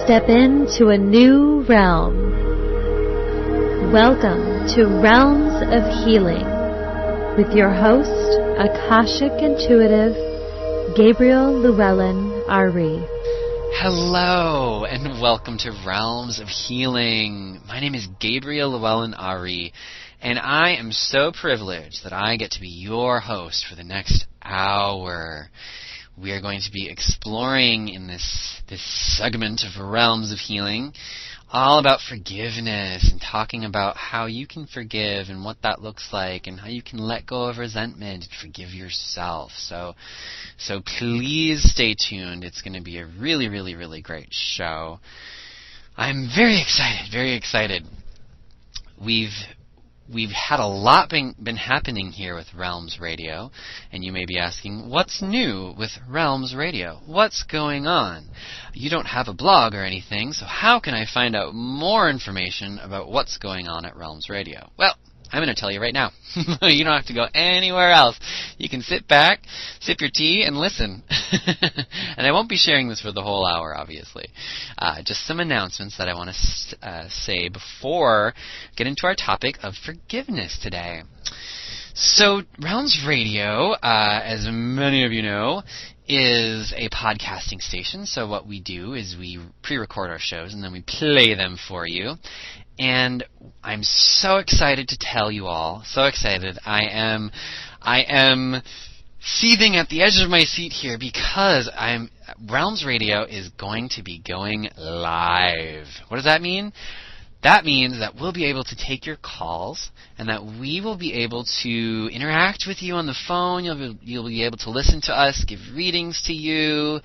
Step into a new realm. Welcome to Realms of Healing with your host, Akashic Intuitive, Gabriel llhewellyn-ari. Hello, and welcome to Realms of Healing. My name is Gabriel llhewellyn-ari, and I am so privileged that I get to be your host for the next hour. We are going to be exploring in this segment of Realms of Healing all about forgiveness and talking about how you can forgive and what that looks like and how you can let go of resentment and forgive yourself. So please stay tuned. It's going to be a really, really, really great show. I'm very excited. We've had a lot been happening here with Realmz Radio, and you may be asking, what's new with Realmz Radio? What's going on? You don't have a blog or anything, so how can I find out more information about what's going on at Realmz Radio? Well, I'm going to tell you right now. You don't have to go anywhere else. You can sit back, sip your tea, and listen. And I won't be sharing this for the whole hour, obviously. Just some announcements that I want to say before get into our topic of forgiveness today. So, Realmz Radio, as many of you know, is a podcasting station. So what we do is we pre-record our shows and then we play them for you. And I'm so excited to tell you all, so excited. I am seething at the edge of my seat here because Realmz Radio is going to be going live. What does that mean? That means that we'll be able to take your calls and that we will be able to interact with you on the phone. You'll be able to listen to us, give readings to you,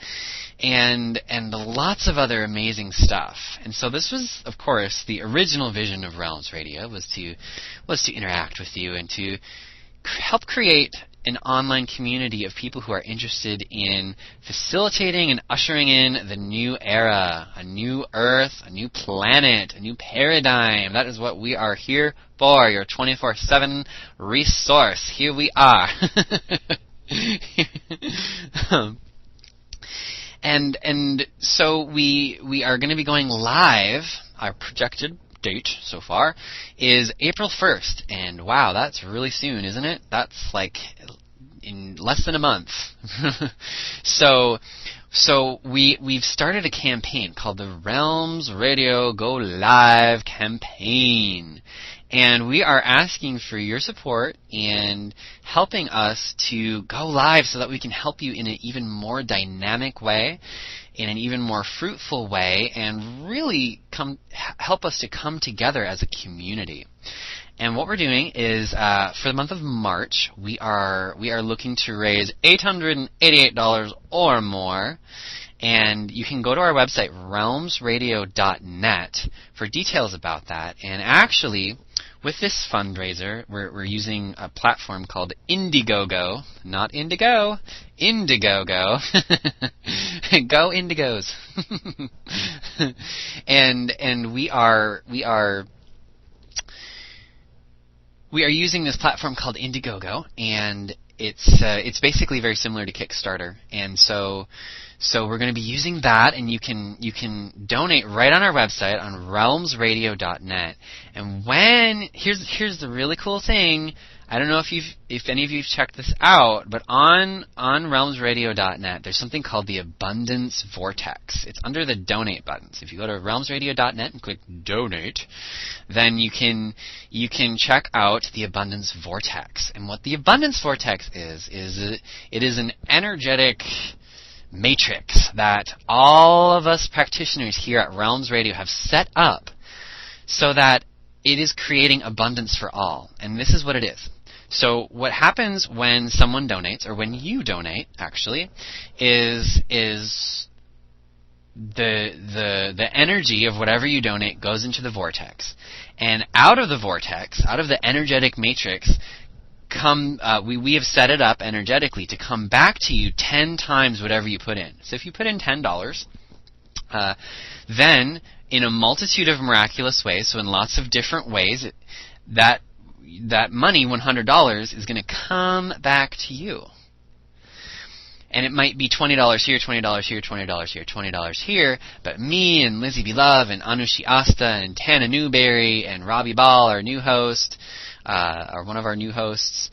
and lots of other amazing stuff. And so this was, of course, the original vision of Realmz Radio was to interact with you and to help create an online community of people who are interested in facilitating and ushering in the new era, a new earth, a new planet, a new paradigm. That is what we are here for, your 24/7 resource. Here we are. And so we are going to be going live. Our projected date so far is April 1st, and wow, that's really soon, isn't it? That's like in less than a month. So we've started a campaign called the Realmz Radio Go Live campaign. And we are asking for your support and helping us to go live so that we can help you in an even more dynamic way, in an even more fruitful way, and really help us to come together as a community. And what we're doing is, for the month of March, we are looking to raise $888 or more. And you can go to our website, realmzradio.net, for details about that. And actually, with this fundraiser, we're using a platform called Indiegogo. Not Indigo, Indiegogo. Go Indigos. And we are using this platform called Indiegogo, and it's basically very similar to Kickstarter. And so we're going to be using that, and you can donate right on our website on realmzradio.net. And here's the really cool thing. I don't know if any of you've checked this out, but on realmzradio.net, there's something called the Abundance Vortex. It's under the donate buttons. If you go to realmzradio.net and click donate, then you can check out the Abundance Vortex. And what the Abundance Vortex is it is an energetic matrix that all of us practitioners here at Realmz Radio have set up so that it is creating abundance for all. And this is what it is. So what happens when someone donates, or when you donate, actually, is the energy of whatever you donate goes into the vortex. And out of the vortex, out of the energetic matrix, we have set it up energetically to come back to you 10 times whatever you put in. So if you put in $10, then in a multitude of miraculous ways, so in lots of different ways, that money, $100, is going to come back to you. And it might be $20 here, $20 here, $20 here, $20 here, but me and Lizzie B. Love and Anushi Asta and Tana Newberry and Robbie Ball, our new host, or one of our new hosts,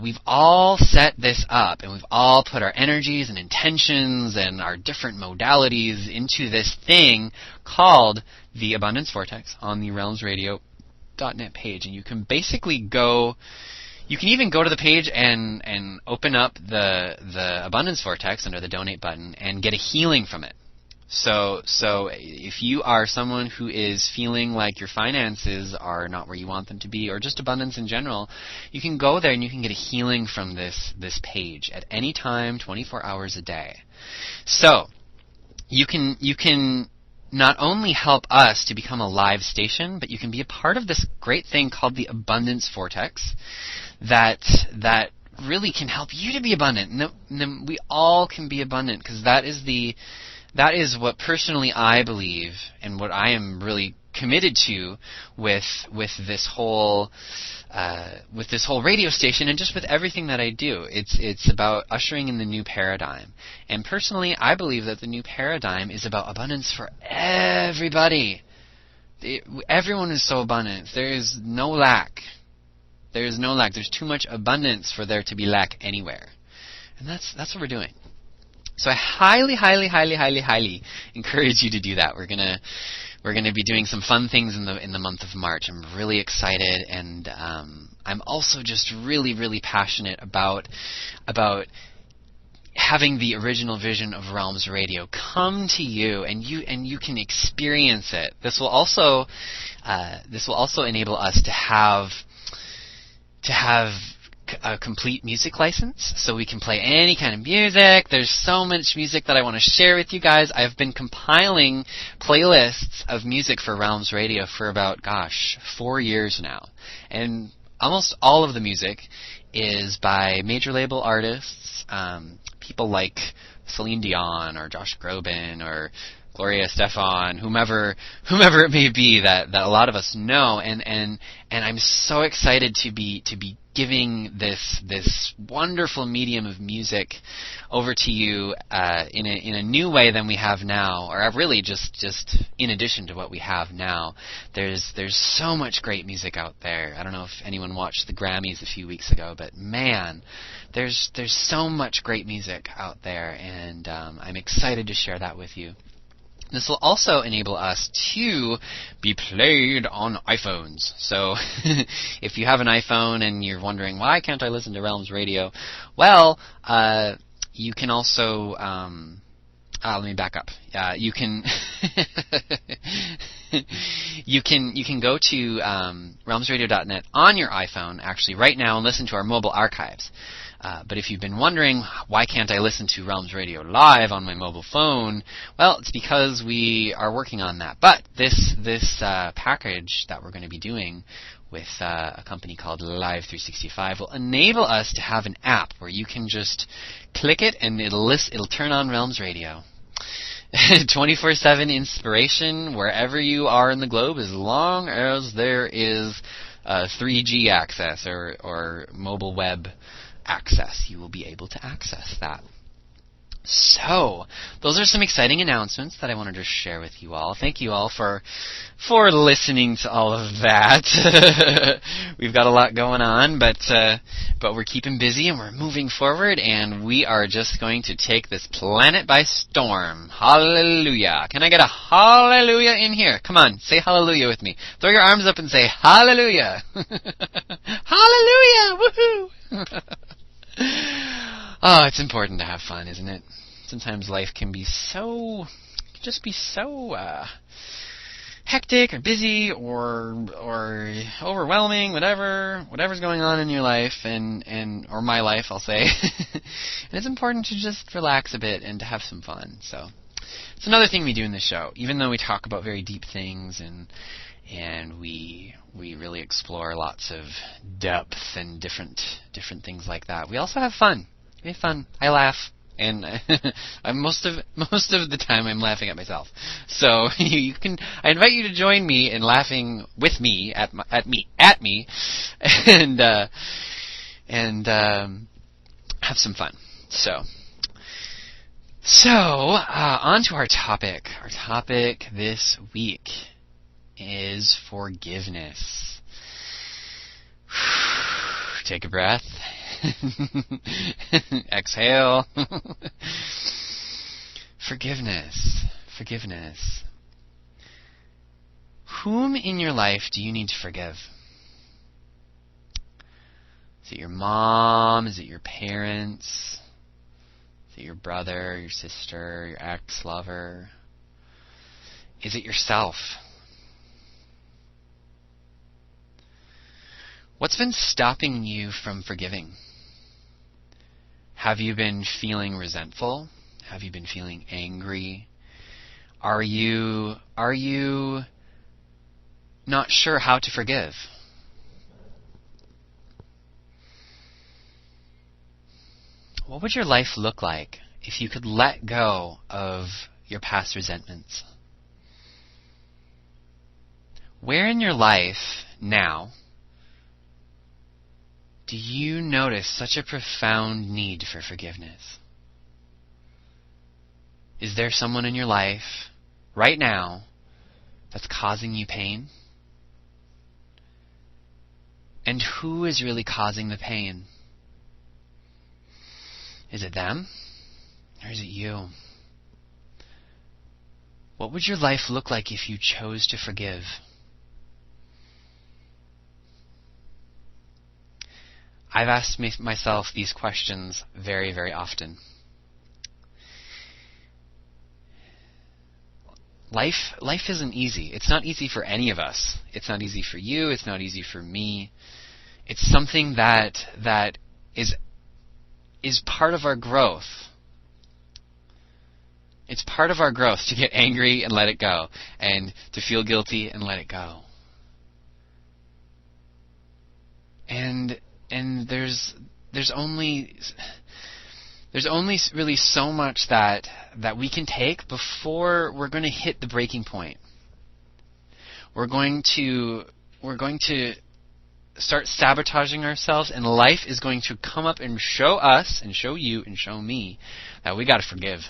we've all set this up, and we've all put our energies and intentions and our different modalities into this thing called the Abundance Vortex on the realmzradio.net page. And you can basically go... You can even go to the page and open up the Abundance Vortex under the Donate button and get a healing from it. So if you are someone who is feeling like your finances are not where you want them to be, or just abundance in general, you can go there and you can get a healing from this page at any time, 24 hours a day. So you can not only help us to become a live station, but you can be a part of this great thing called the Abundance Vortex that really can help you to be abundant. And then we all can be abundant, because that is what personally I believe, and what I am really committed to with this whole radio station, and just with everything that I do. It's about ushering in the new paradigm. And personally, I believe that the new paradigm is about abundance for everybody. Everyone is so abundant. There is no lack. There is no lack. There's too much abundance for there to be lack anywhere. And that's what we're doing. So I highly, highly, highly, highly, highly encourage you to do that. We're gonna be doing some fun things in the month of March. I'm really excited, and I'm also just really, really passionate about having the original vision of Realmz Radio come to you, and you can experience it. This will also enable us to have a complete music license, so we can play any kind of music. There's so much music that I want to share with you guys. I've been compiling playlists of music for Realmz Radio for about, 4 years now. And almost all of the music is by major label artists, people like Celine Dion or Josh Groban or Gloria Estefan, whomever it may be that a lot of us know, and I'm so excited to be giving this wonderful medium of music over to you in a new way than we have now, or really just in addition to what we have now. There's so much great music out there. I don't know if anyone watched the Grammys a few weeks ago, but man, there's so much great music out there, and I'm excited to share that with you. This will also enable us to be played on iPhones. So if you have an iPhone and you're wondering, why can't I listen to Realmz Radio? Well, you can also... let me back up. You can you can go to realmzradio.net on your iPhone, actually, right now, and listen to our mobile archives. But if you've been wondering, why can't I listen to Realmz Radio live on my mobile phone? Well, it's because we are working on that. But this package that we're going to be doing with a company called Live 365 will enable us to have an app where you can just click it and it'll turn on Realmz Radio. 24/7 inspiration wherever you are in the globe, as long as there is 3G access or mobile web access. You will be able to access that. So, those are some exciting announcements that I wanted to share with you all. Thank you all for listening to all of that. We've got a lot going on, but we're keeping busy and we're moving forward, and we are just going to take this planet by storm. Hallelujah. Can I get a hallelujah in here? Come on, say hallelujah with me. Throw your arms up and say hallelujah. Hallelujah! Woohoo! Oh, it's important to have fun, isn't it? Sometimes life can just be so hectic or busy or overwhelming, whatever's going on in your life or my life, I'll say. And it's important to just relax a bit and to have some fun. So it's another thing we do in this show. Even though we talk about very deep things and we really explore lots of depth and different things like that, we also have fun. We have fun. I laugh, and most of the time I'm laughing at myself. So I invite you to join me in laughing with me at me, and have some fun. So So, on to our topic. Our topic this week is forgiveness. Take a breath. Exhale. Forgiveness. Forgiveness. Whom in your life do you need to forgive? Is it your mom? Is it your parents? Is it your brother, your sister, your ex-lover? Is it yourself? What's been stopping you from forgiving? Have you been feeling resentful? Have you been feeling angry? Are you not sure how to forgive? What would your life look like if you could let go of your past resentments? Where in your life now do you notice such a profound need for forgiveness? Is there someone in your life right now that's causing you pain? And who is really causing the pain? Is it them? Or is it you? What would your life look like if you chose to forgive? I've asked myself these questions very, very often. Life isn't easy. It's not easy for any of us. It's not easy for you. It's not easy for me. It's something that is part of our growth. It's part of our growth to get angry and let it go, and to feel guilty and let it go. And there's only really so much that we can take before we're going to hit the breaking point. We're going to start sabotaging ourselves, and life is going to come up and show us and show you and show me that we got to forgive.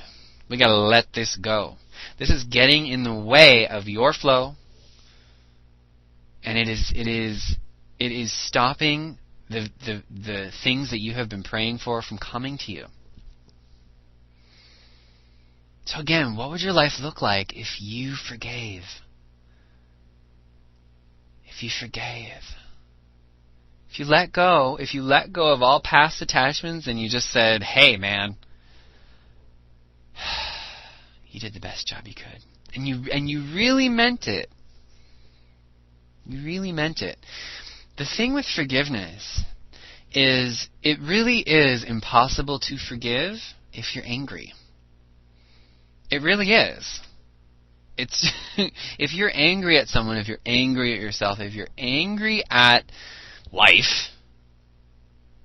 We got to let this go. This is getting in the way of your flow, and it is stopping the things that you have been praying for from coming to you. So again, what would your life look like if you forgave? If you forgave. If you let go of all past attachments and you just said, hey man, you did the best job you could. And you really meant it. You really meant it. The thing with forgiveness is it really is impossible to forgive if you're angry. It really is. It's if you're angry at someone, if you're angry at yourself, if you're angry at life,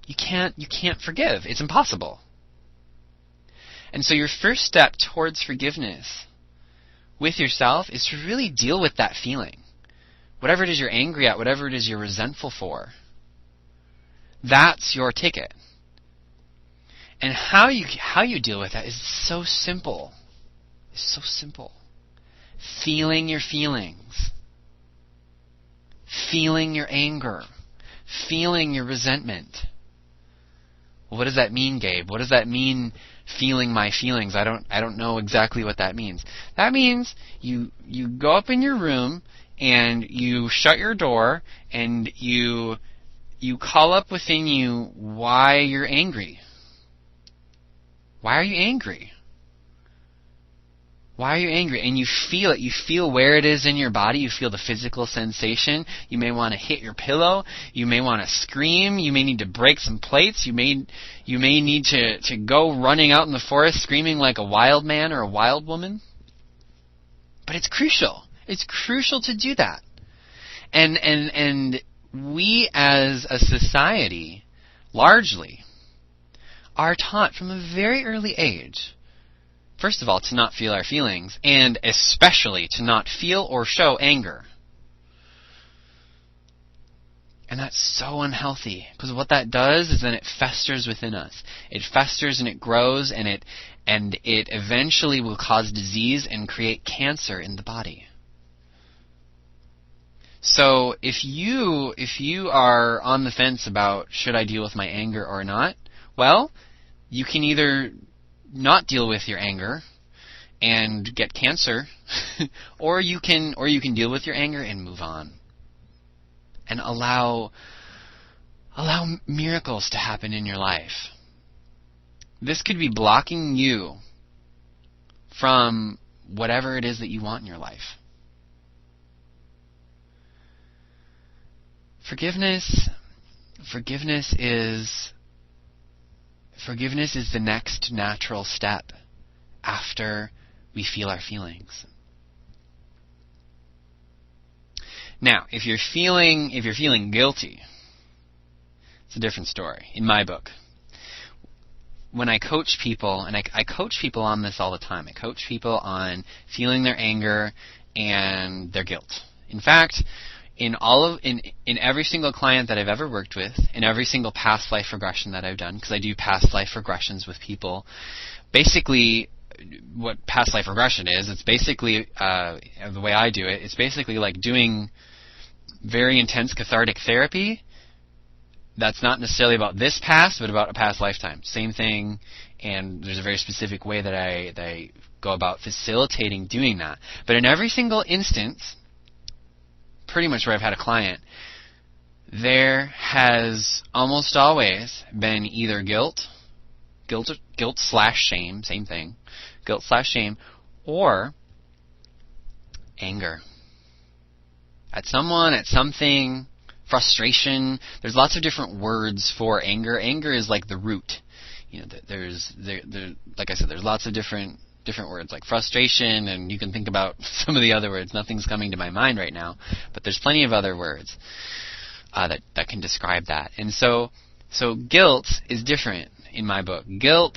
you can't forgive. It's impossible. And so your first step towards forgiveness with yourself is to really deal with that feeling. Whatever it is you're angry at, whatever it is you're resentful for, that's your ticket. And how you deal with that is so simple. It's so simple. Feeling your feelings. Feeling your anger. Feeling your resentment. Well, what does that mean, Gabe? What does that mean, feeling my feelings? I don't know exactly what that means. That means you go up in your room and you shut your door and you call up within you why you're angry. Why are you angry? Why are you angry? And you feel it. You feel where it is in your body. You feel the physical sensation. You may want to hit your pillow. You may want to scream. You may need to break some plates. You may need to go running out in the forest screaming like a wild man or a wild woman. But it's crucial. It's crucial to do that. And we as a society, largely, are taught from a very early age, first of all, to not feel our feelings, and especially to not feel or show anger. And that's so unhealthy, because what that does is then it festers within us. It festers and it grows, and it eventually will cause disease and create cancer in the body. So if you are on the fence about should I deal with my anger or not, well, you can either not deal with your anger and get cancer, or you can deal with your anger and move on. And allow miracles to happen in your life. This could be blocking you from whatever it is that you want in your life. Forgiveness is the next natural step after we feel our feelings. Now, if you're feeling guilty, it's a different story in my book. When I coach people, and I coach people on this all the time, I coach people on feeling their anger and their guilt. In fact, in every single client that I've ever worked with, in every single past life regression that I've done, because I do past life regressions with people, basically what past life regression is, it's basically, the way I do it, it's basically like doing very intense cathartic therapy that's not necessarily about this past, but about a past lifetime. Same thing, and there's a very specific way that I go about facilitating doing that. But in every single instance, pretty much where I've had a client, there has almost always been either guilt / shame, same thing, guilt / shame, or anger. At someone, at something, frustration. There's lots of different words for anger. Anger is like the root. You know, like I said, there's lots of different words like frustration, and you can think about some of the other words. Nothing's coming to my mind right now, but there's plenty of other words that can describe that. And so guilt is different in my book. Guilt,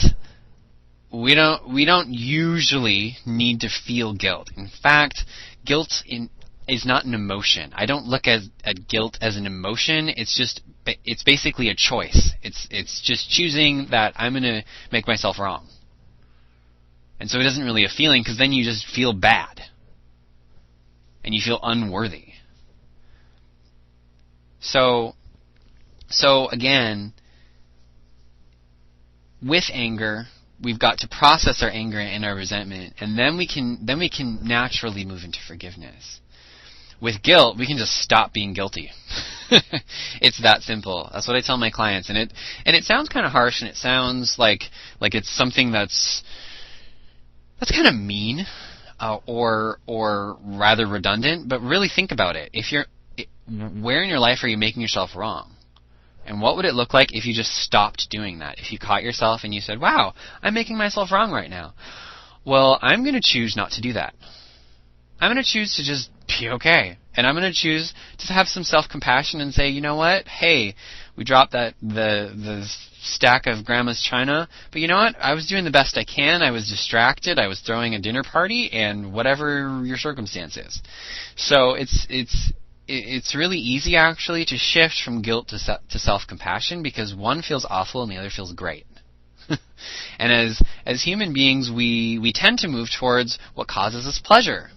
we don't usually need to feel guilt. In fact, guilt is not an emotion. I don't look at guilt as an emotion. It's basically a choice. It's just choosing that I'm going to make myself wrong. And so it isn't really a feeling, because then you just feel bad. And you feel unworthy. So again, with anger, we've got to process our anger and our resentment, and then we can naturally move into forgiveness. With guilt, we can just stop being guilty. It's that simple. That's what I tell my clients, and it sounds kind of harsh, and it sounds like it's something that's kind of mean, or rather redundant. But really think about it. Where in your life are you making yourself wrong? And what would it look like if you just stopped doing that? If you caught yourself and you said, "Wow, I'm making myself wrong right now." Well, I'm going to choose not to do that. I'm going to choose to just be okay. And I'm going to choose to have some self-compassion and say, you know what? Hey, we dropped the stack of Grandma's china, but you know what? I was doing the best I can. I was distracted. I was throwing a dinner party, and whatever your circumstance is. So it's really easy, actually, to shift from guilt to self-compassion, because one feels awful and the other feels great. And as human beings, we tend to move towards what causes us pleasure.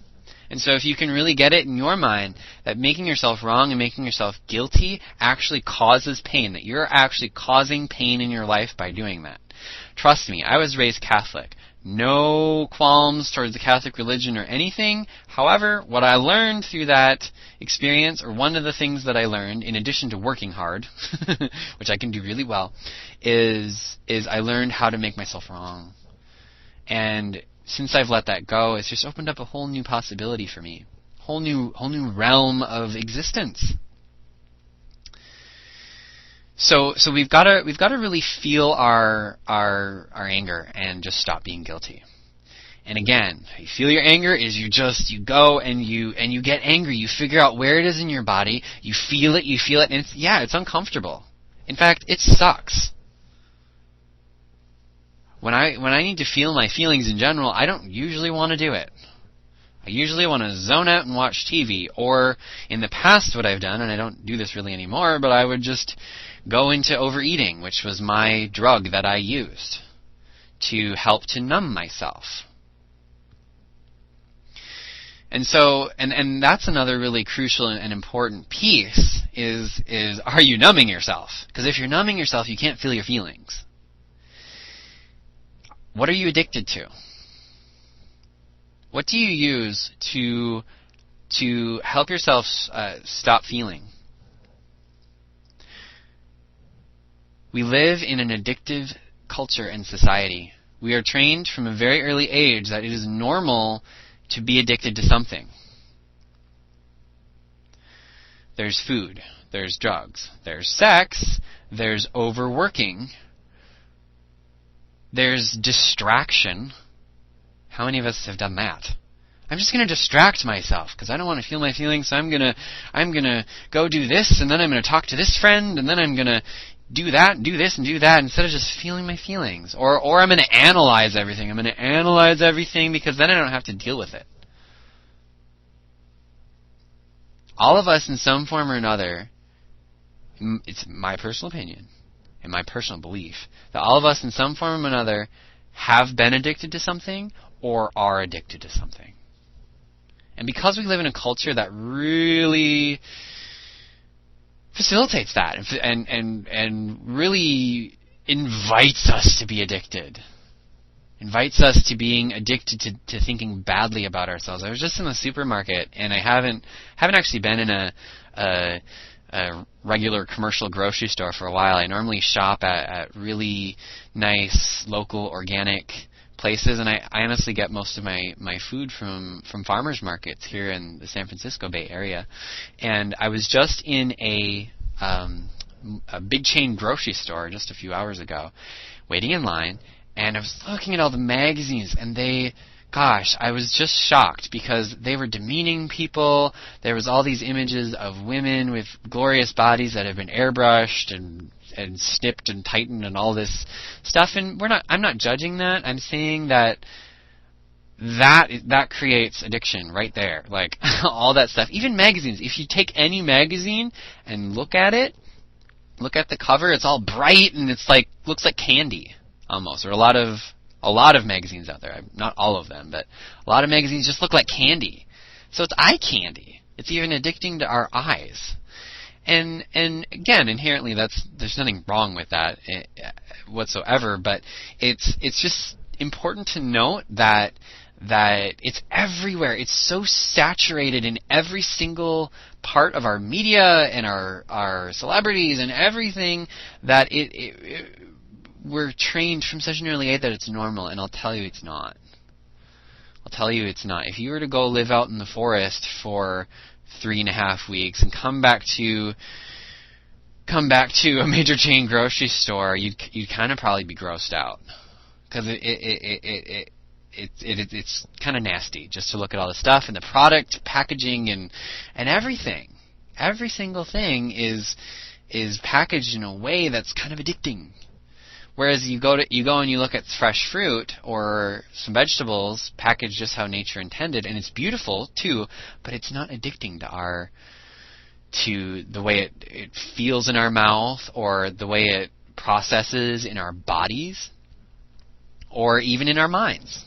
And so if you can really get it in your mind that making yourself wrong and making yourself guilty actually causes pain, that you're actually causing pain in your life by doing that. Trust me, I was raised Catholic. No qualms towards the Catholic religion or anything. However, what I learned through that experience, or one of the things that I learned, in addition to working hard, which I can do really well, is I learned how to make myself wrong. And since I've let that go, it's just opened up a whole new possibility for me, whole new realm of existence. So we've got to really feel our anger and just stop being guilty. And again, how you feel your anger is you go and you get angry. You figure out where it is in your body. You feel it, and it's uncomfortable. In fact, it sucks. When I need to feel my feelings in general, I don't usually want to do it. I usually want to zone out and watch TV. Or in the past what I've done, and I don't do this really anymore, but I would just go into overeating, which was my drug that I used to help to numb myself. And so, and that's another really crucial and important piece is are you numbing yourself? Because if you're numbing yourself, you can't feel your feelings. What are you addicted to? What do you use to help yourself stop feeling? We live in an addictive culture and society. We are trained from a very early age that it is normal to be addicted to something. There's food, there's drugs, there's sex, there's overworking, there's distraction. How many of us have done that? I'm just going to distract myself because I don't want to feel my feelings, so I'm going to go do this, and then I'm going to talk to this friend, and then I'm going to do that, and do this, and do that, instead of just feeling my feelings. Or I'm going to analyze everything. I'm going to analyze everything because then I don't have to deal with it. All of us in some form or another, it's my personal opinion and my personal belief, that all of us in some form or another have been addicted to something or are addicted to something. And because we live in a culture that really facilitates that and really invites us to be addicted, invites us to being addicted to thinking badly about ourselves. I was just in the supermarket, and I haven't actually been in a regular commercial grocery store for a while. I normally shop at really nice local organic places, and I honestly get most of my food from farmers markets here in the San Francisco Bay Area. And I was just in a big chain grocery store just a few hours ago, waiting in line, and I was looking at all the magazines, and I was just shocked because they were demeaning people. There was all these images of women with glorious bodies that have been airbrushed and snipped and tightened and all this stuff. And I'm not judging that. I'm saying that creates addiction right there. Like all that stuff. Even magazines. If you take any magazine and look at it, look at the cover, it's all bright and it's like looks like candy almost. Or a lot of magazines out there. Not all of them, but a lot of magazines just look like candy. So it's eye candy. It's even addicting to our eyes. And again, inherently, there's nothing wrong with that whatsoever. But it's just important to note that it's everywhere. It's so saturated in every single part of our media and our celebrities and everything that we're trained from such an early age that it's normal. And I'll tell you, it's not. If you were to go live out in the forest for 3.5 weeks and come back to a major chain grocery store, you'd kind of probably be grossed out because it's kind of nasty just to look at all the stuff and the product packaging and everything. Every single thing is packaged in a way that's kind of addicting. Whereas you go and you look at fresh fruit or some vegetables packaged just how nature intended, and it's beautiful too, but it's not addicting to the way it feels in our mouth or the way it processes in our bodies or even in our minds.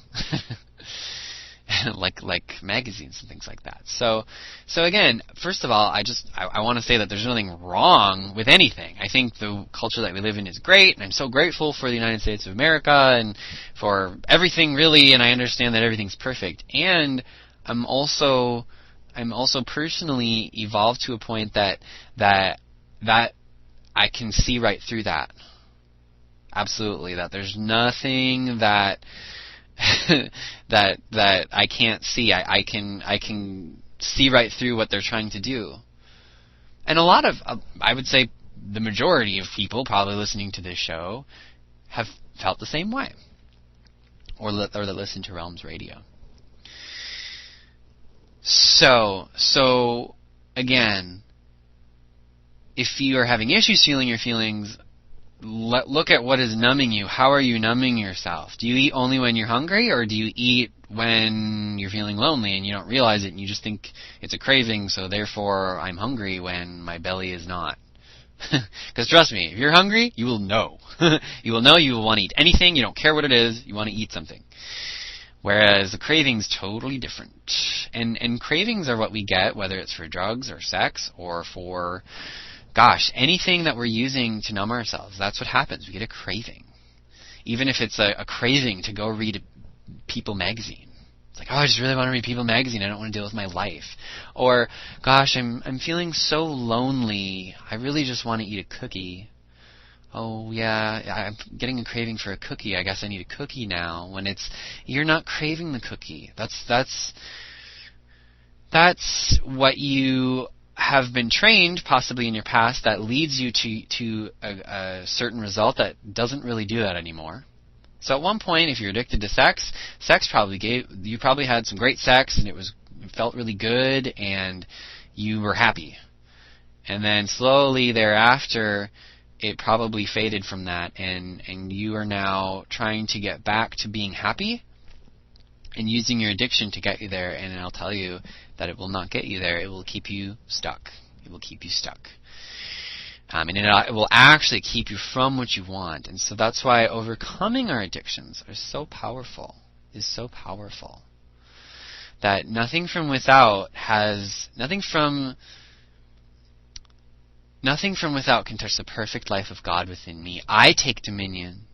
like magazines and things like that. So again, first of all, I want to say that there's nothing wrong with anything. I think the culture that we live in is great, and I'm so grateful for the United States of America and for everything really, and I understand that everything's perfect. And I'm also personally evolved to a point that I can see right through that. Absolutely, that there's nothing that that I can't see. I can see right through what they're trying to do. And a lot of, I would say, the majority of people probably listening to this show have felt the same way, or that listen to Realmz Radio. So again, if you are having issues feeling your feelings, look at what is numbing you. How are you numbing yourself? Do you eat only when you're hungry, or do you eat when you're feeling lonely and you don't realize it and you just think it's a craving, so therefore I'm hungry when my belly is not. Because trust me, if you're hungry, you will know. You will know, you will want to eat anything, you don't care what it is, you want to eat something. Whereas the craving's totally different. And cravings are what we get, whether it's for drugs or sex or for, anything that we're using to numb ourselves. That's what happens. We get a craving. Even if it's a craving to go read People magazine. It's like, I just really want to read People magazine. I don't want to deal with my life. Or, I'm feeling so lonely. I really just want to eat a cookie. Oh yeah, I'm getting a craving for a cookie. I guess I need a cookie now. When you're not craving the cookie. That's what you have been trained, possibly in your past, that leads you to a certain result that doesn't really do that anymore. So at one point, if you're addicted to sex you probably had some great sex and it felt really good and you were happy. And then slowly thereafter, it probably faded from that and you are now trying to get back to being happy and using your addiction to get you there. And I'll tell you that it will not get you there. It will keep you stuck. It will keep you stuck. And it will actually keep you from what you want. And so that's why overcoming our addictions is so powerful. That nothing from without can touch the perfect life of God within me. I take dominion.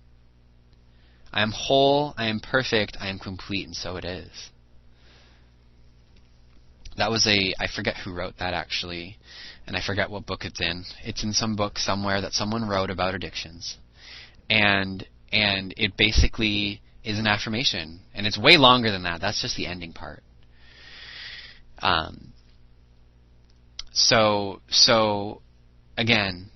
I am whole, I am perfect, I am complete, and so it is. That was I forget who wrote that actually, and I forget what book it's in. It's in some book somewhere that someone wrote about addictions. And it basically is an affirmation. And it's way longer than that. That's just the ending part. So again,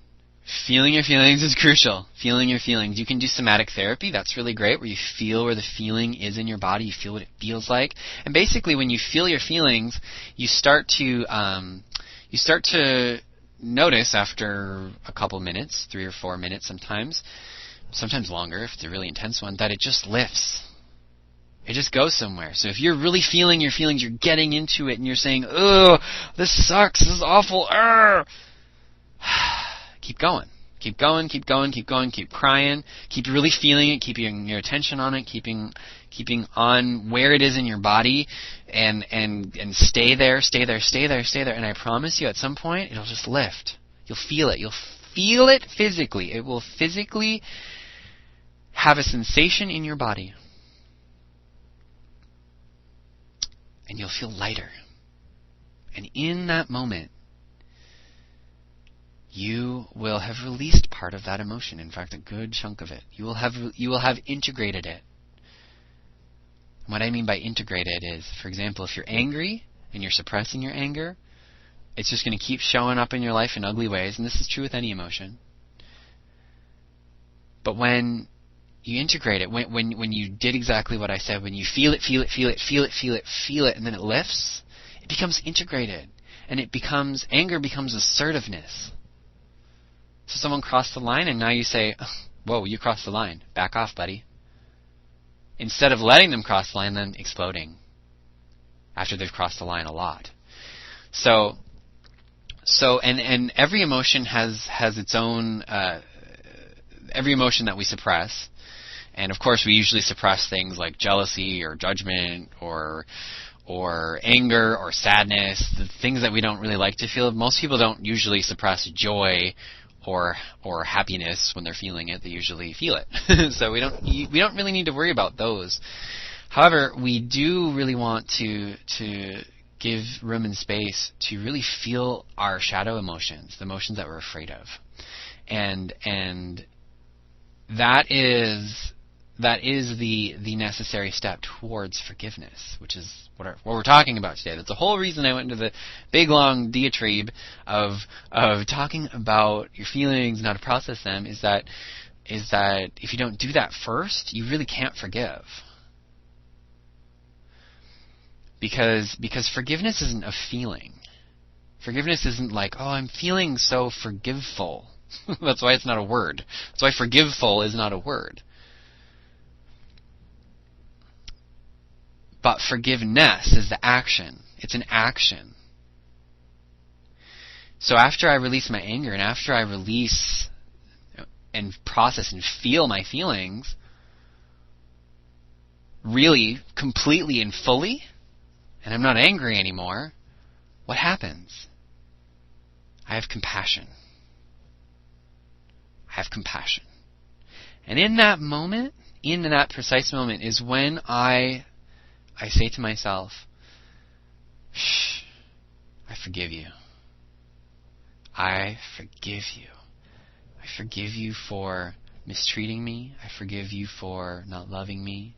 feeling your feelings is crucial. Feeling your feelings. You can do somatic therapy. That's really great, where you feel where the feeling is in your body. You feel what it feels like. And basically, when you feel your feelings, you start to notice after a couple minutes, 3 or 4 minutes sometimes longer if it's a really intense one, that it just lifts. It just goes somewhere. So if you're really feeling your feelings, you're getting into it, and you're saying, "Ugh, this sucks. This is awful." Keep going. Keep going. Keep crying. Keep really feeling it. Keeping your attention on it. Keeping on where it is in your body, and stay there. And I promise you, at some point, it'll just lift. You'll feel it. You'll feel it physically. It will physically have a sensation in your body. And you'll feel lighter. And in that moment, you will have released part of that emotion. In fact, a good chunk of it. You will have integrated it. And what I mean by integrated is, for example, if you're angry and you're suppressing your anger, it's just going to keep showing up in your life in ugly ways, and this is true with any emotion. But when you integrate it, when you did exactly what I said, when you feel it, and then it lifts, it becomes integrated, and anger becomes assertiveness. So someone crossed the line, and now you say, "Whoa, you crossed the line. Back off, buddy." Instead of letting them cross the line, then exploding after they've crossed the line a lot. So every emotion has its own, every emotion that we suppress. And of course, we usually suppress things like jealousy or judgment or anger or sadness, the things that we don't really like to feel. Most people don't usually suppress joy or happiness when they're feeling it. They usually feel it. So we don't really need to worry about those. However, we do really want to give room and space to really feel our shadow emotions, the emotions that we're afraid of. And that is the necessary step towards forgiveness, which is what we're talking about today. That's the whole reason I went into the big long diatribe of talking about your feelings and how to process them, is that if you don't do that first, you really can't forgive. Because forgiveness isn't a feeling. Forgiveness isn't like, "Oh, I'm feeling so forgiveful." That's why it's not a word. That's why forgiveful is not a word. But forgiveness is the action. It's an action. So after I release my anger, and after I release and process and feel my feelings, really, completely and fully, and I'm not angry anymore, what happens? I have compassion. I have compassion. And in that moment, in that precise moment, is when I say to myself, shh, I forgive you. I forgive you. I forgive you for mistreating me. I forgive you for not loving me.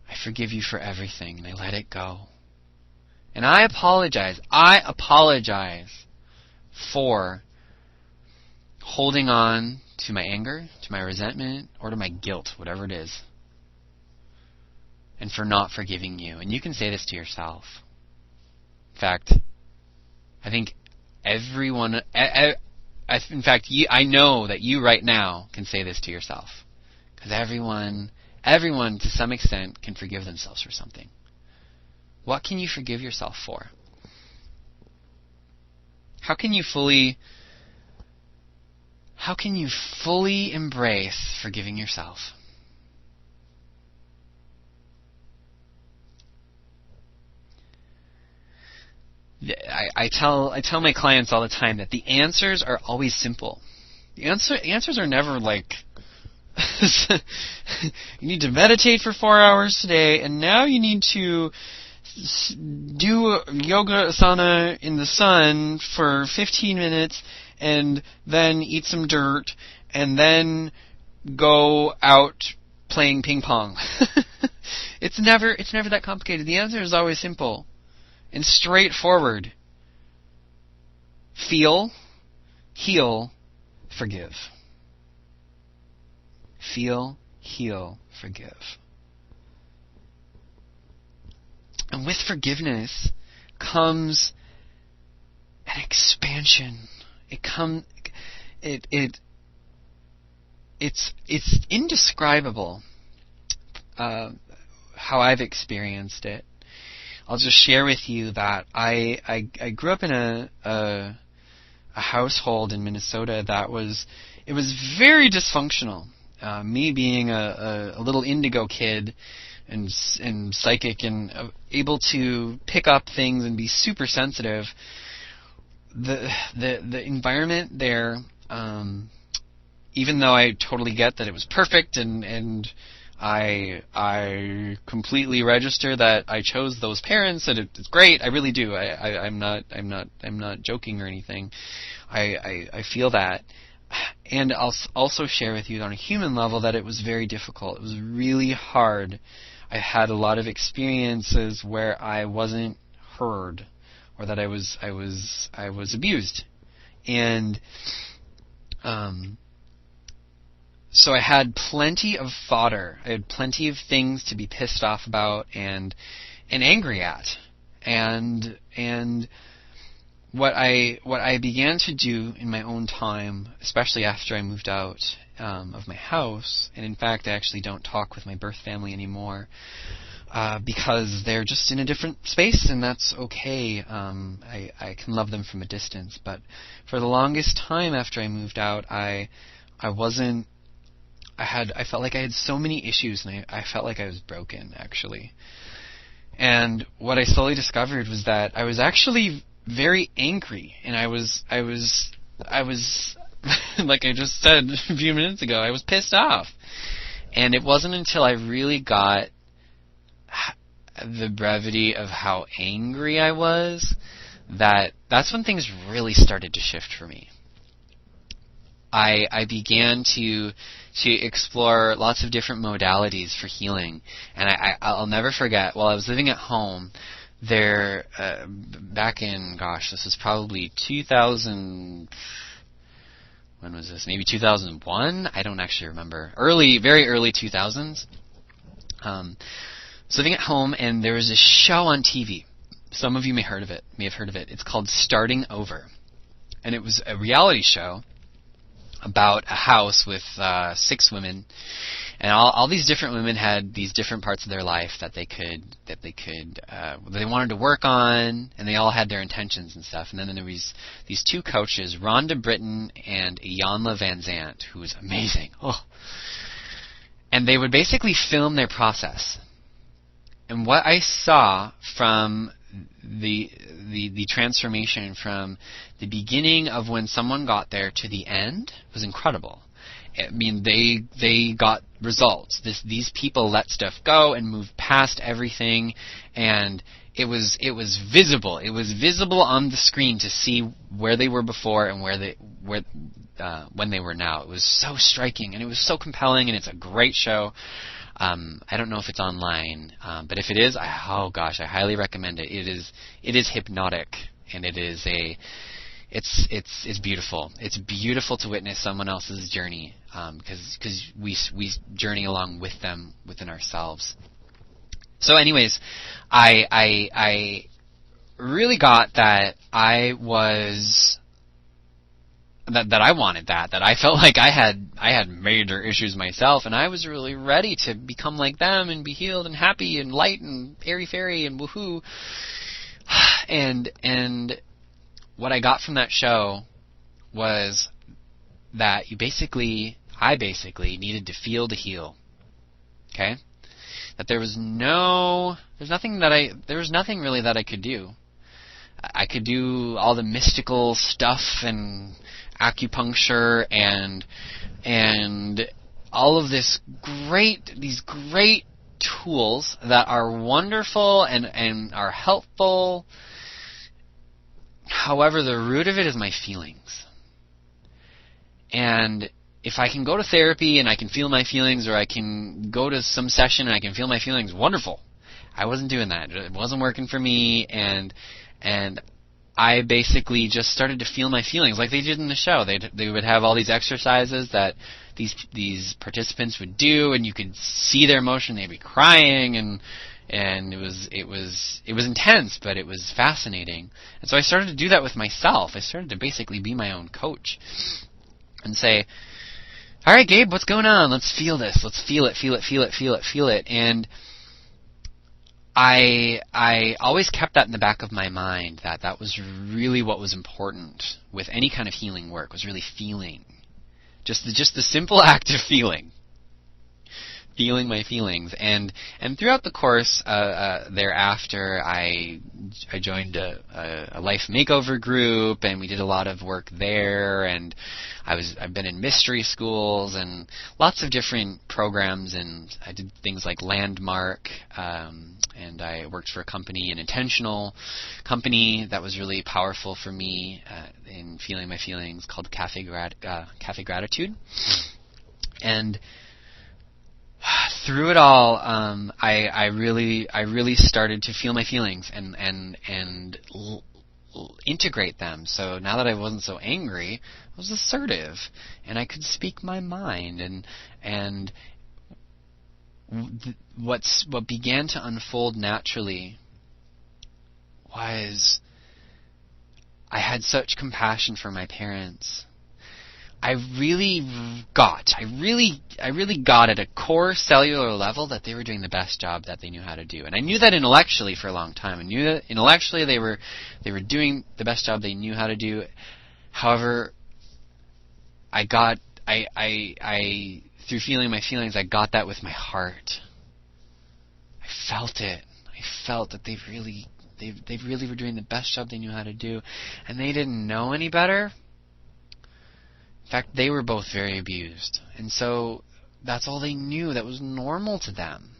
I forgive you for everything, and I let it go. And I apologize. I apologize for holding on to my anger, to my resentment, or to my guilt, whatever it is, and for not forgiving you. And you can say this to yourself. In fact, I think everyone, in fact, I know that you right now can say this to yourself. Because everyone to some extent can forgive themselves for something. What can you forgive yourself for? How can you fully embrace forgiving yourself? I tell my clients all the time that the answers are always simple. The answers are never like, you need to meditate for 4 hours today, and now you need to do yoga asana in the sun for 15 minutes, and then eat some dirt, and then go out playing ping pong. It's never that complicated. The answer is always simple and straightforward. Feel, heal, forgive. Feel, heal, forgive. And with forgiveness comes an expansion. It's indescribable how I've experienced it. I'll just share with you that I grew up in a household in Minnesota that was very dysfunctional. Me being a little indigo kid and psychic and able to pick up things and be super sensitive. The environment there, even though I totally get that it was perfect and I completely register that I chose those parents and it's great. I really do. I'm not joking or anything. I feel that. And I'll also share with you on a human level that it was very difficult. It was really hard. I had a lot of experiences where I wasn't heard, or that I was abused, and so I had plenty of fodder. I had plenty of things to be pissed off about and angry at, and what I began to do in my own time, especially after I moved out of my house, and in fact I actually don't talk with my birth family anymore because they're just in a different space, and that's okay. I can love them from a distance, but for the longest time after I moved out, I felt like I had so many issues, and I felt like I was broken, actually. And what I slowly discovered was that I was actually very angry, and I was like I just said a few minutes ago, I was pissed off. And it wasn't until I really got the brevity of how angry I was that's when things really started to shift for me. I began to explore lots of different modalities for healing, and I'll never forget, while I was living at home there, back in, this was probably 2000, when was this? Maybe 2001? I don't actually remember. Very early 2000s. I was living at home, and there was a show on TV. Some of you may have heard of it. It's called Starting Over. And it was a reality show about a house with 6 women, And all these different women had these different parts of their life that they wanted to work on, and they all had their intentions and stuff. And then there was these two coaches, Rhonda Britton and Iyanla Van Zant, who was amazing. Oh. And they would basically film their process. And what I saw from the transformation from the beginning of when someone got there to the end was incredible. I mean, they got results. These people let stuff go and moved past everything, and it was visible. It was visible on the screen to see where they were before and when they were now. It was so striking, and it was so compelling, and it's a great show. I don't know if it's online, but if it is, I highly recommend it. It is hypnotic, and it's beautiful. It's beautiful to witness someone else's journey, because we journey along with them within ourselves. So, anyways, I really got that I was. That I wanted that I felt like I had major issues myself, and I was really ready to become like them and be healed and happy and light and airy-fairy and woohoo. And what I got from that show was that I basically needed to feel to heal. Okay? That there was nothing really that I could do. I could do all the mystical stuff and acupuncture and all of these great tools that are wonderful and are helpful. However, the root of it is my feelings. And if I can go to therapy and I can feel my feelings, or I can go to some session and I can feel my feelings, wonderful. I wasn't doing that. It wasn't working for me, and I basically just started to feel my feelings like they did in the show. They would have all these exercises that these participants would do, and you could see their emotion. They'd be crying, and it was intense, but it was fascinating. And so I started to do that with myself. I started to basically be my own coach and say, "All right, Gabe, what's going on? Let's feel this. Let's feel it." And I always kept that in the back of my mind, that was really what was important with any kind of healing work, was really feeling. Just the simple act of feeling my feelings. And throughout the course thereafter, I joined a life makeover group, and we did a lot of work there, and I've been in mystery schools and lots of different programs, and I did things like Landmark, and I worked for a company, an intentional company that was really powerful for me in feeling my feelings, called Cafe Gratitude. And through it all, I really started to feel my feelings and integrate them. So now that I wasn't so angry, I was assertive, and I could speak my mind. And what began to unfold naturally was I had such compassion for my parents. I really got at a core cellular level that they were doing the best job that they knew how to do. And I knew that intellectually for a long time. I knew that intellectually they were doing the best job they knew how to do. However, through feeling my feelings, I got that with my heart. I felt it. I felt that they really were doing the best job they knew how to do, and they didn't know any better. In fact, they were both very abused, and so that's all they knew. That was normal to them.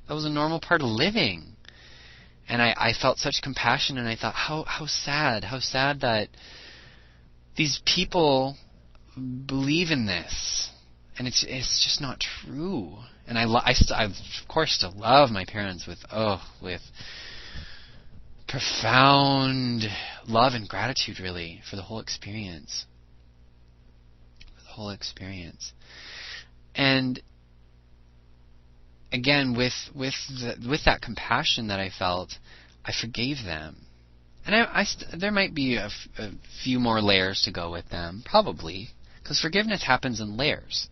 That was a normal part of living. And I felt such compassion, and I thought, how sad that these people believe in this, and it's just not true. And I of course still love my parents with profound love and gratitude, really, for the whole experience. And again, with that compassion that I felt, I forgave them. And there might be a few more layers to go with them, probably, because forgiveness happens in layers.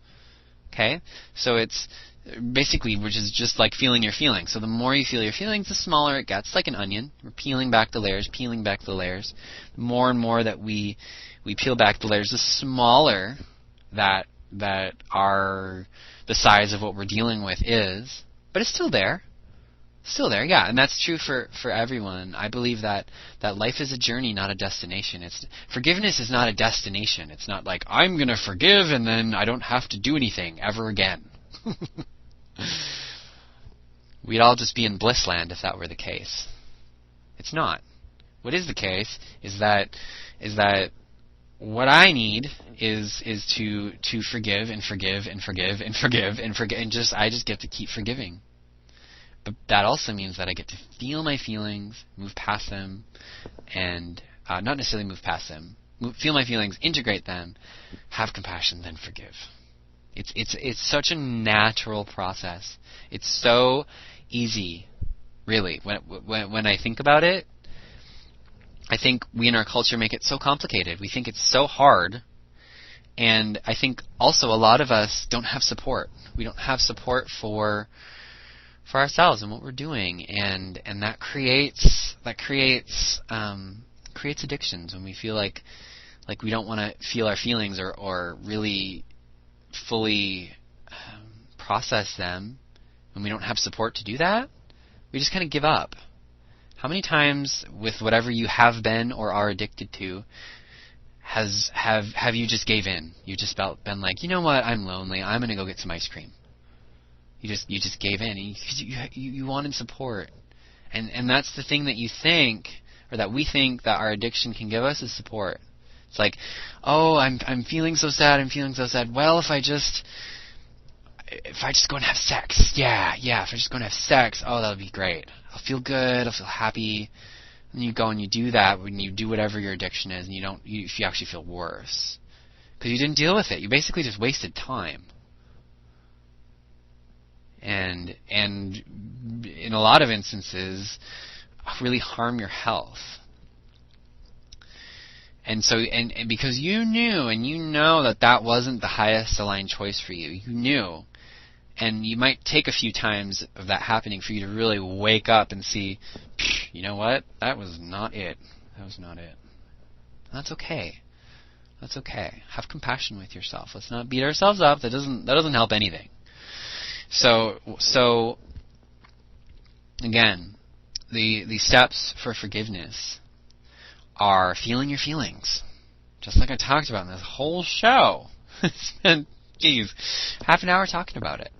Okay? So it's basically, which is just like feeling your feelings. So the more you feel your feelings, the smaller it gets, like an onion. We're peeling back the layers, peeling back the layers. The more and more that we peel back the layers, the smaller that are the size of what we're dealing with is. But it's still there. Still there, yeah, and that's true for everyone. I believe that life is a journey, not a destination. Forgiveness is not a destination. It's not like, I'm going to forgive and then I don't have to do anything ever again. We'd all just be in bliss land if that were the case. It's not. What is the case is that what I need is to forgive and forgive and forgive and forgive and forgive, and I just get to keep forgiving. But that also means that I get to feel my feelings, move past them, and not necessarily move past them. Feel my feelings, integrate them, have compassion, then forgive. It's such a natural process. It's so easy, really. When I think about it, I think we in our culture make it so complicated. We think it's so hard, and I think also a lot of us don't have support. We don't have support for ourselves and what we're doing, and that creates addictions when we feel like we don't want to feel our feelings or really fully process them. When we don't have support to do that, we just kind of give up. How many times with whatever you have been or are addicted to have you just gave in? You just been like, you know what, I'm lonely, I'm going to go get some ice cream. You just gave in because you wanted support, and that's the thing that you think, or that we think that our addiction can give us, is support. It's like, oh, I'm feeling so sad. Well, if I just go and have sex, yeah. If I just go and have sex, oh, that'll be great. I'll feel good. I'll feel happy. And you go and you do that when you do whatever your addiction is, and you actually feel worse because you didn't deal with it. You basically just wasted time. And in a lot of instances, really harm your health. And so, and because you knew, and you know that wasn't the highest aligned choice for you. You knew. And you might take a few times of that happening for you to really wake up and see, you know what? That was not it. That's okay. Have compassion with yourself. Let's not beat ourselves up. That doesn't help anything. So again, the steps for forgiveness are feeling your feelings, just like I talked about in this whole show. Spent, half an hour talking about it,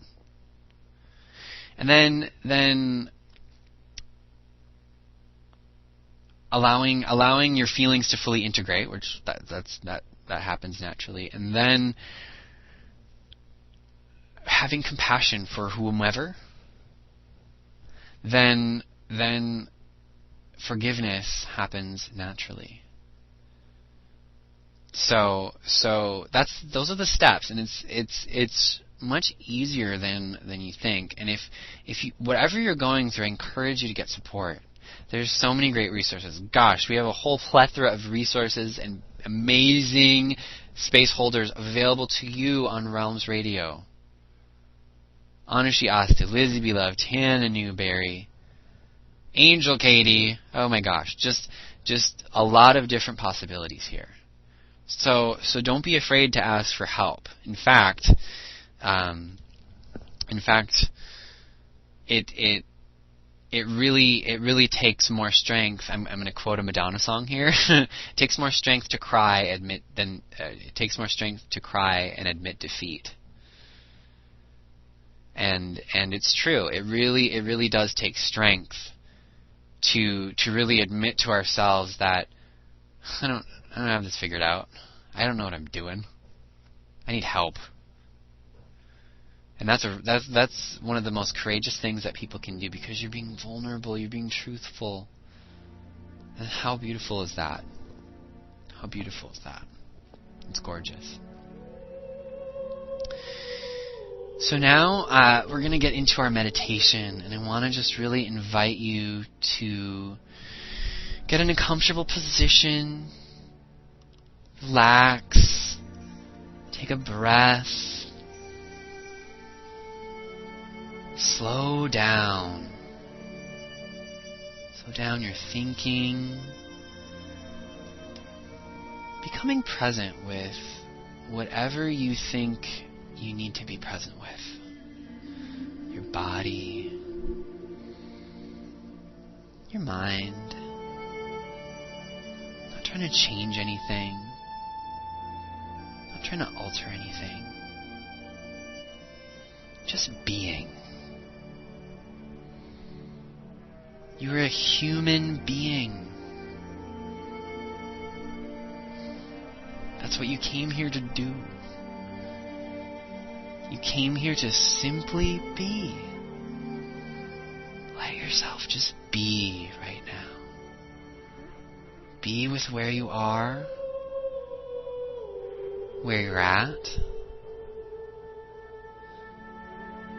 and then allowing your feelings to fully integrate, which that happens naturally, and then having compassion for whomever, then forgiveness happens naturally. So those are the steps, and it's much easier than you think. And if you, whatever you're going through, I encourage you to get support. There's so many great resources. Gosh, we have a whole plethora of resources and amazing space holders available to you on Realmz Radio. Anushi Asta, Lizzie Beloved, Hannah Newberry, Angel Katie. Oh my gosh, just a lot of different possibilities here. So don't be afraid to ask for help. In fact, it really takes more strength. I'm going to quote a Madonna song here. It takes more strength to cry it takes more strength to cry and admit defeat. And it's true. It really does take strength to really admit to ourselves that I don't have this figured out. I don't know what I'm doing. I need help. And that's one of the most courageous things that people can do, because you're being vulnerable, you're being truthful. And how beautiful is that? How beautiful is that? It's gorgeous. So now we're going to get into our meditation, and I want to just really invite you to get in a comfortable position, relax, take a breath, Slow down. Slow down your thinking. Becoming present with whatever you think you need to be present with. Your body, your mind. Not trying to change anything. Not trying to alter anything. Just being. You're a human being. That's what you came here to do. You came here to simply be. Let yourself just be right now. Be with where you are, where you're at.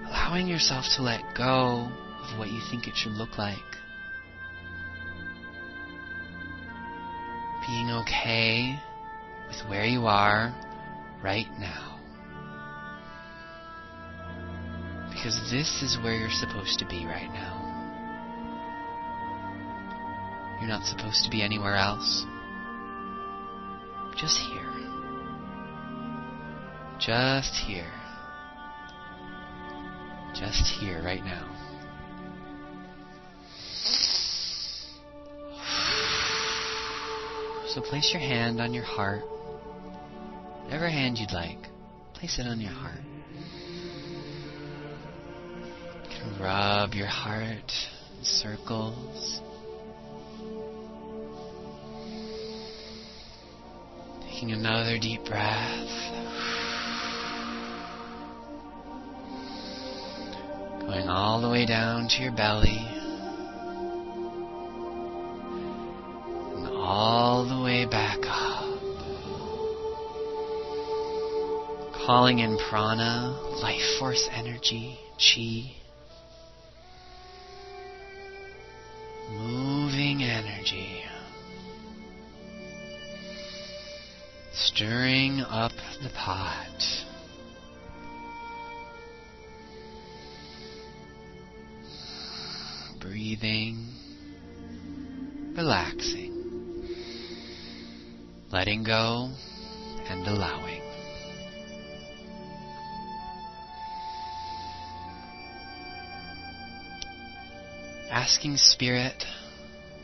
Allowing yourself to let go of what you think it should look like. Being okay with where you are right now. Because this is where you're supposed to be right now. You're not supposed to be anywhere else. Just here. Just here. Just here right now. So place your hand on your heart. Whatever hand you'd like, place it on your heart. You can rub your heart in circles. Taking another deep breath. Going all the way down to your belly. And all the way back up. Calling in prana, life force energy, chi. Moving energy. Stirring up the pot. Breathing. Relaxing. Letting go and allowing. Asking Spirit,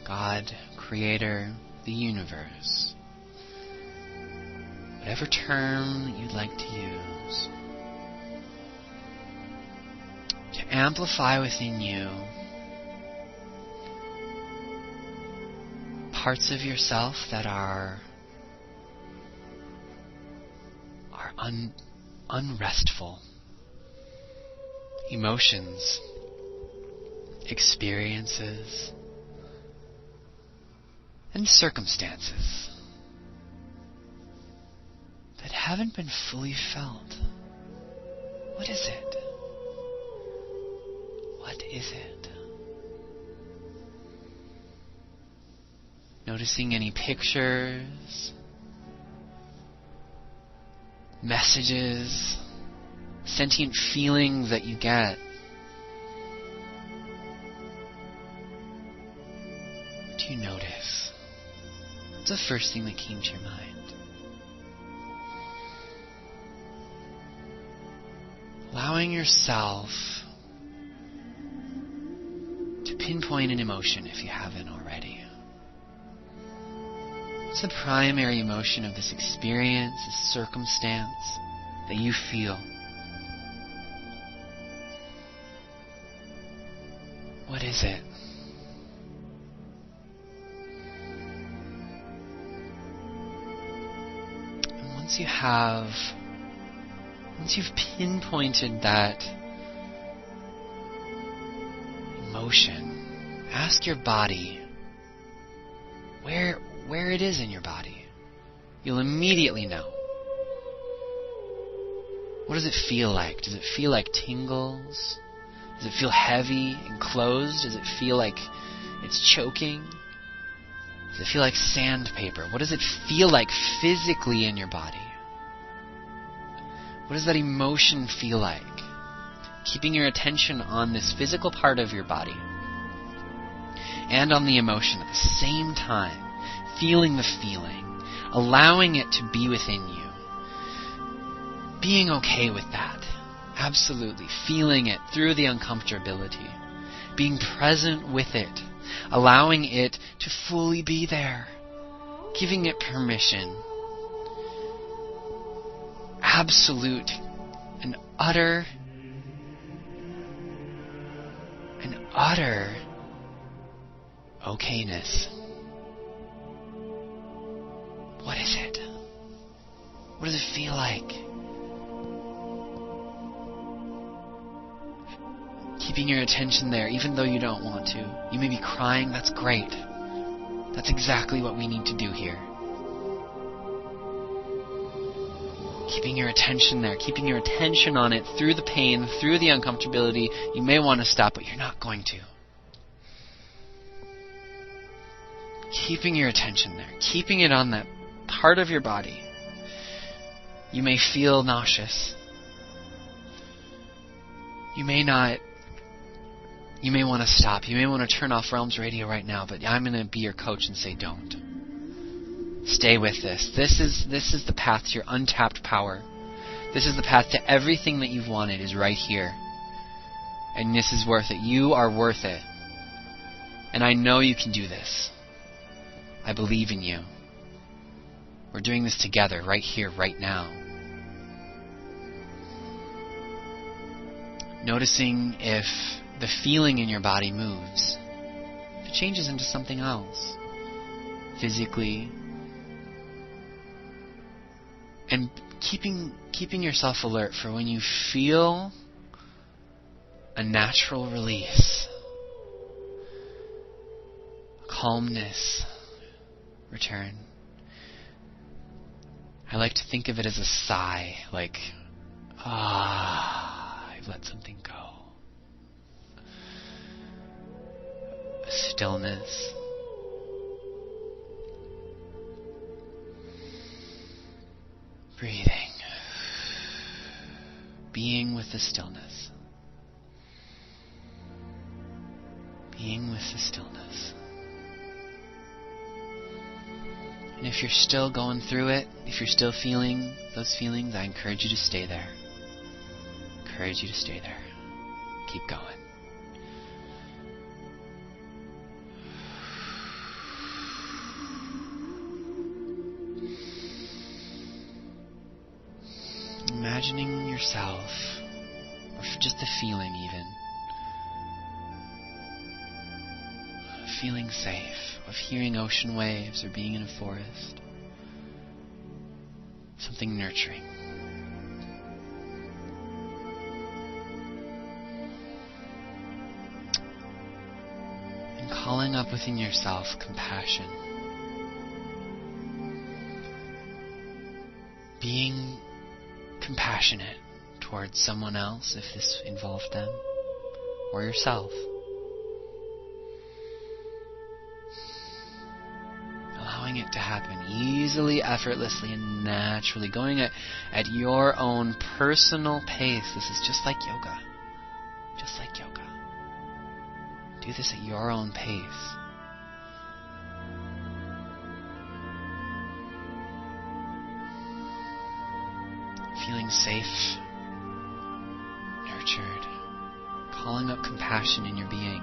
God, Creator, the universe, whatever term that you'd like to use, to amplify within you parts of yourself that are unrestful, emotions, experiences, and circumstances that haven't been fully felt. What is it? What is it? Noticing any pictures, messages, sentient feelings that you get. What do you notice? What's the first thing that came to your mind? Allowing yourself to pinpoint an emotion if you haven't already. What's the primary emotion of this experience, this circumstance that you feel? What is it? And once you've pinpointed that emotion, ask your body where it is in your body. You'll immediately know. What does it feel like? Does it feel like tingles? Does it feel heavy and closed? Does it feel like it's choking? Does it feel like sandpaper? What does it feel like physically in your body? What does that emotion feel like? keeping your attention on this physical part of your body and on the emotion at the same time, feeling the feeling, allowing it to be within you, being okay with that, absolutely, feeling it through the uncomfortability, being present with it, allowing it to fully be there, giving it permission. Absolute and utter okayness. What is it? What does it feel like? Keeping your attention there, even though you don't want to. You may be crying, that's great. That's exactly what we need to do here. Keeping your attention there, keeping your attention on it through the pain, through the uncomfortability. You may want to stop, but you're not going to. Keeping your attention there, keeping it on that part of your body. You may feel nauseous. You may not. You may want to stop. You may want to turn off Realmz Radio right now, but I'm going to be your coach and say don't. Stay with this. This is the path to your untapped power. This is the path to everything that you've wanted is right here. And this is worth it. You are worth it. And I know you can do this. I believe in you. We're doing this together, right here, right now. Noticing if the feeling in your body moves. If it changes into something else. Physically. And keeping yourself alert for when you feel a natural release. Calmness. Return. I like to think of it as a sigh, like, I've let something go. A stillness. Breathing. Being with the stillness. Being with the stillness. And if you're still going through it, if you're still feeling those feelings, I encourage you to stay there. Encourage you to stay there. Keep going. Imagining yourself, or just the feeling even, feeling safe, of hearing ocean waves or being in a forest. Something nurturing. And calling up within yourself compassion. Being compassionate towards someone else if this involved them, or yourself. Allowing it to happen easily, effortlessly, and naturally. Going at your own personal pace. This is just like yoga. Just like yoga. Do this at your own pace. Feeling safe, nurtured, calling up compassion in your being.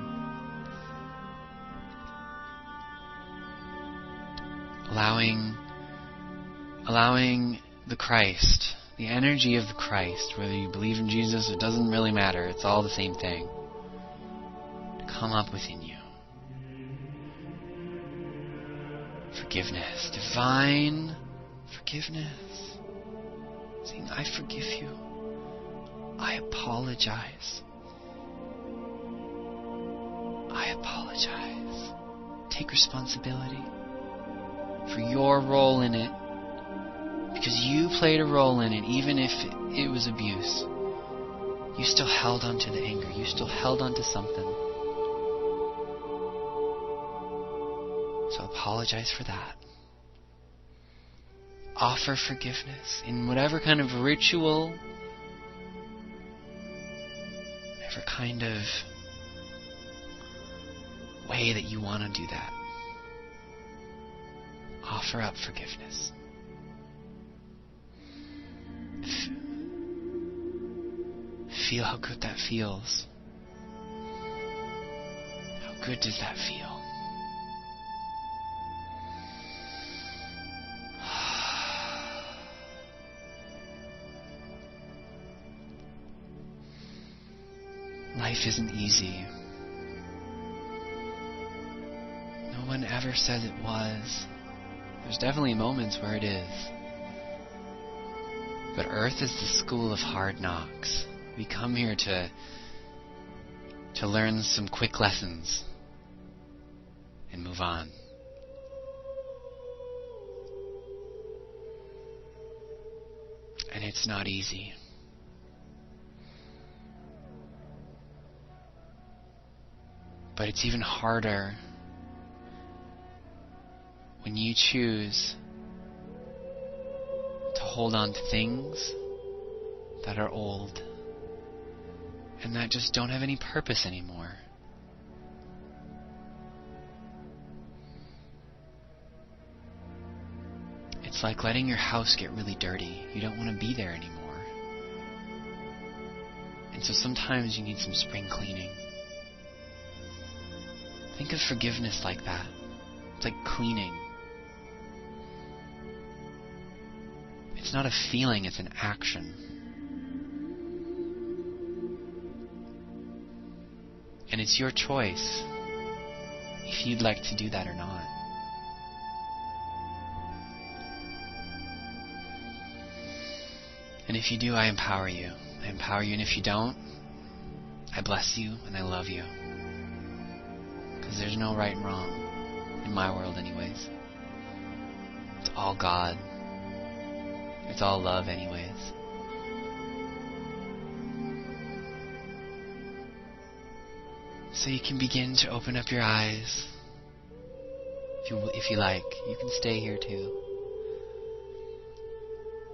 Allowing the Christ, the energy of the Christ, whether you believe in Jesus, it doesn't really matter, it's all the same thing, to come up within you. Forgiveness, divine forgiveness. Saying, I forgive you. I apologize. I apologize. Take responsibility for your role in it, because you played a role in it, even if it was abuse. You still held on to the anger. You still held on to something. So apologize for that. Offer forgiveness in whatever kind of ritual whatever kind of way that you want to do that. Offer up forgiveness. Feel how good that feels. How good does that feel? Life isn't easy. No one ever says it was. There's definitely moments where it is. But Earth is the school of hard knocks. We come here to learn some quick lessons and move on. And it's not easy. But it's even harder when you choose to hold on to things that are old and that just don't have any purpose anymore. It's like letting your house get really dirty. You don't want to be there anymore. And so sometimes you need some spring cleaning. Think of forgiveness like that. It's like cleaning. It's not a feeling, it's an action. And it's your choice if you'd like to do that or not. And if you do, I empower you. I empower you, and if you don't, I bless you and I love you. Because there's no right and wrong, in my world anyways. It's all God. It's all love anyways. So you can begin to open up your eyes. If you like, you can stay here too.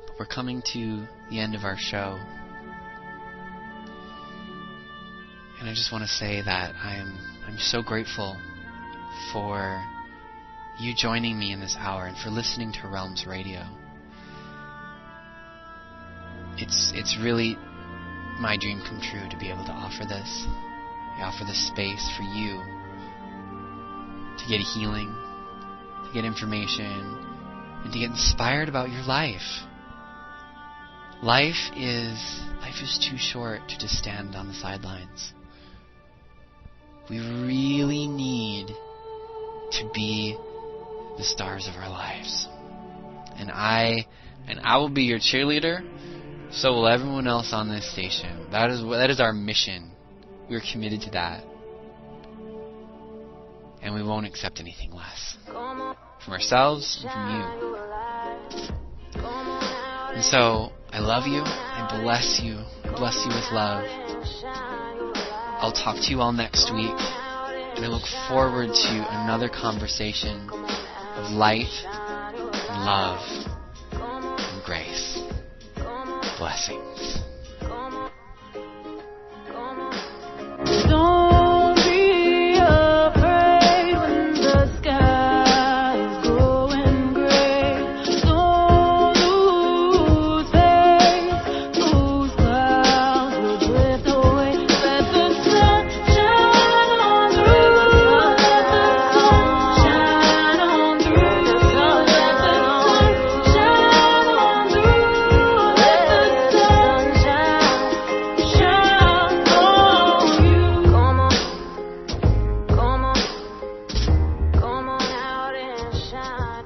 But we're coming to the end of our show. And I just want to say that I'm so grateful for you joining me in this hour and for listening to Realmz Radio. It's really my dream come true to be able to offer this. I offer this space for you to get healing, to get information, and to get inspired about your life. Life is too short to just stand on the sidelines. We really need to be the stars of our lives. And I will be your cheerleader, so will everyone else on this station. That is our mission. We're committed to that. And we won't accept anything less. From ourselves and from you. And so, I love you. I bless you. I bless you with love. I'll talk to you all next week. And I look forward to another conversation of light and love and grace. Blessings. Don't be afraid when the sky is going gray. Don't lose faith, those clouds will drift away. Let the sun shine on through. Let the sun shine on through. Let the sun shine on through. Let the sun shine on you. Come on out and shine.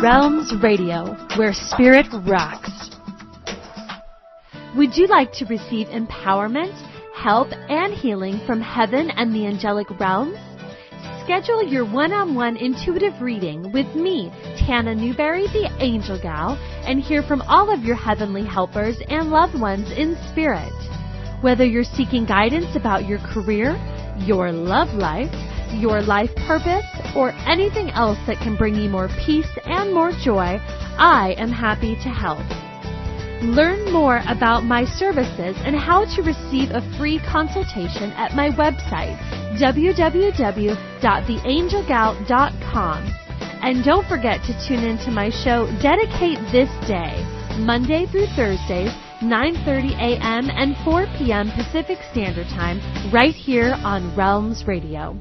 Realmz Radio, where spirit rocks. Would you like to receive empowerment, help, and healing from heaven and the angelic realms? Schedule your one-on-one intuitive reading with me, Tana Newberry, the Angel Gal, and hear from all of your heavenly helpers and loved ones in spirit. Whether you're seeking guidance about your career, your love life, your life purpose, or anything else that can bring you more peace and more joy, I am happy to help. Learn more about my services and how to receive a free consultation at my website, www.theangelgal.com. And don't forget to tune in to my show, Dedicate This Day, Monday through Thursdays, 9:30 a.m. and 4 p.m. Pacific Standard Time, right here on Realmz Radio.